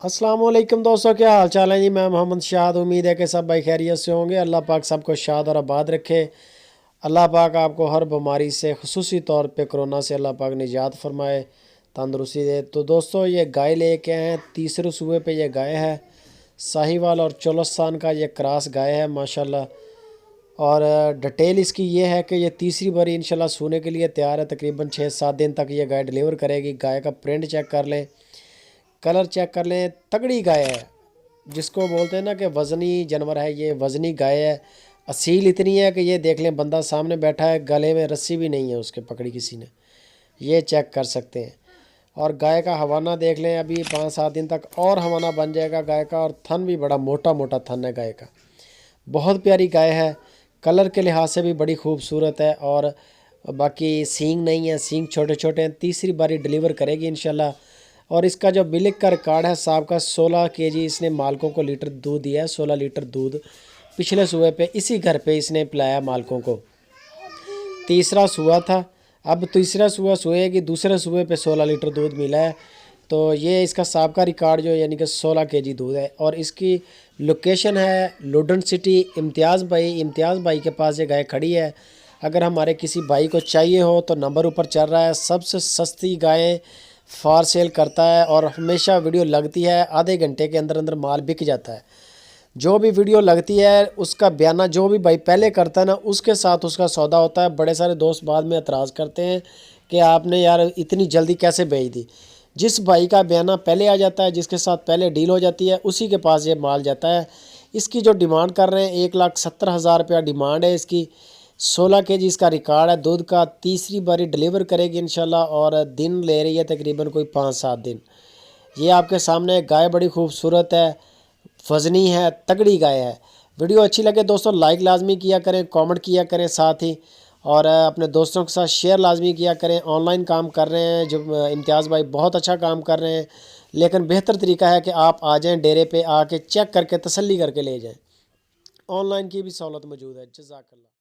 अस्सलाम वालेकुम दोस्तों, क्या हाल चाल है जी। मैं मोहम्मद शाद। उम्मीद है कि सब भाई खैरियत से होंगे। अल्लाह पाक सबको शाद और आबाद रखे। अल्लाह पाक आपको हर बीमारी से, खुसूसी तौर पे कोरोना से अल्लाह पाक निजात फरमाए, तंदुरुस्ती दे। तो दोस्तों, ये गाय लेके आए हैं। तीसरे सूबे पे ये गाय है। साहिवाल और चोलस्तान का ये क्रॉस गाय है माशाल्लाह। और डिटेल इसकी ये है कि ये तीसरी बारी इंशाल्लाह सूने के लिए तैयार है। तकरीबन 6-7 दिन तक ये गाय डिलीवर करेगी। गाय का प्रिंट चेक कर लें, कलर चेक कर लें, तगड़ी गाय है। जिसको बोलते हैं ना कि वज़नी जानवर है, ये वज़नी गाय है। असील इतनी है कि ये देख लें, बंदा सामने बैठा है, गले में रस्सी भी नहीं है उसके पकड़ी किसी ने, ये चेक कर सकते हैं। और गाय का हवाना देख लें, अभी 5-7 दिन तक और हवाना बन जाएगा गाय का। और थन भी बड़ा मोटा मोटा थन है गाय का। बहुत प्यारी गाय है। कलर के लिहाज से भी बड़ी खूबसूरत है। और बाकी सींग नहीं है, सींग छोटे छोटे हैं। तीसरी बारी डिलीवर करेगी इंशाल्लाह। और इसका जो मिल्क का रिकॉर्ड है साहब का, 16 केजी इसने मालकों को लीटर दूध दिया है। 16 लीटर दूध पिछले सुबह पे इसी घर पे इसने पिलाया मालकों को। तीसरा सुबह था, अब तीसरा सुबह सोएगी। दूसरे सुबह पे 16 लीटर दूध मिला है। तो ये इसका साहब का रिकॉर्ड जो यानी कि 16 केजी दूध है। और इसकी लोकेशन है लुडन सिटी। इम्तियाज़ भाई के पास ये गाय खड़ी है। अगर हमारे किसी भाई को चाहिए हो तो नंबर ऊपर चल रहा है। सबसे सस्ती गाय फार सेल करता है और हमेशा वीडियो लगती है, आधे घंटे के अंदर अंदर माल बिक जाता है। जो भी वीडियो लगती है उसका बयाना जो भी भाई पहले करता है ना, उसके साथ उसका सौदा होता है। बड़े सारे दोस्त बाद में एतराज़ करते हैं कि आपने यार इतनी जल्दी कैसे भेज दी। जिस भाई का बयाना पहले आ जाता है, जिसके साथ पहले डील हो जाती है, उसी के पास ये माल जाता है। इसकी जो डिमांड कर रहे हैं, 1,70,000 रुपया डिमांड है इसकी। 16 केजी इसका रिकॉर्ड है दूध का। तीसरी बारी डिलीवर करेगी इंशाल्लाह। और दिन ले रही है तकरीबन कोई 5-7 दिन। ये आपके सामने गाय बड़ी खूबसूरत है, वज़नी है, तगड़ी गाय है। वीडियो अच्छी लगे दोस्तों लाइक लाजमी किया करें, कमेंट किया करें साथ ही। और अपने दोस्तों के साथ शेयर लाजमी किया करें। ऑनलाइन काम कर रहे हैं जो इम्तियाज़ भाई, बहुत अच्छा काम कर रहे हैं। लेकिन बेहतर तरीका है कि आप आ जाएं, डेरे पे आके चेक करके तसल्ली करके ले जाएं। ऑनलाइन की भी सहूलत मौजूद है। जज़ाकल्लाह।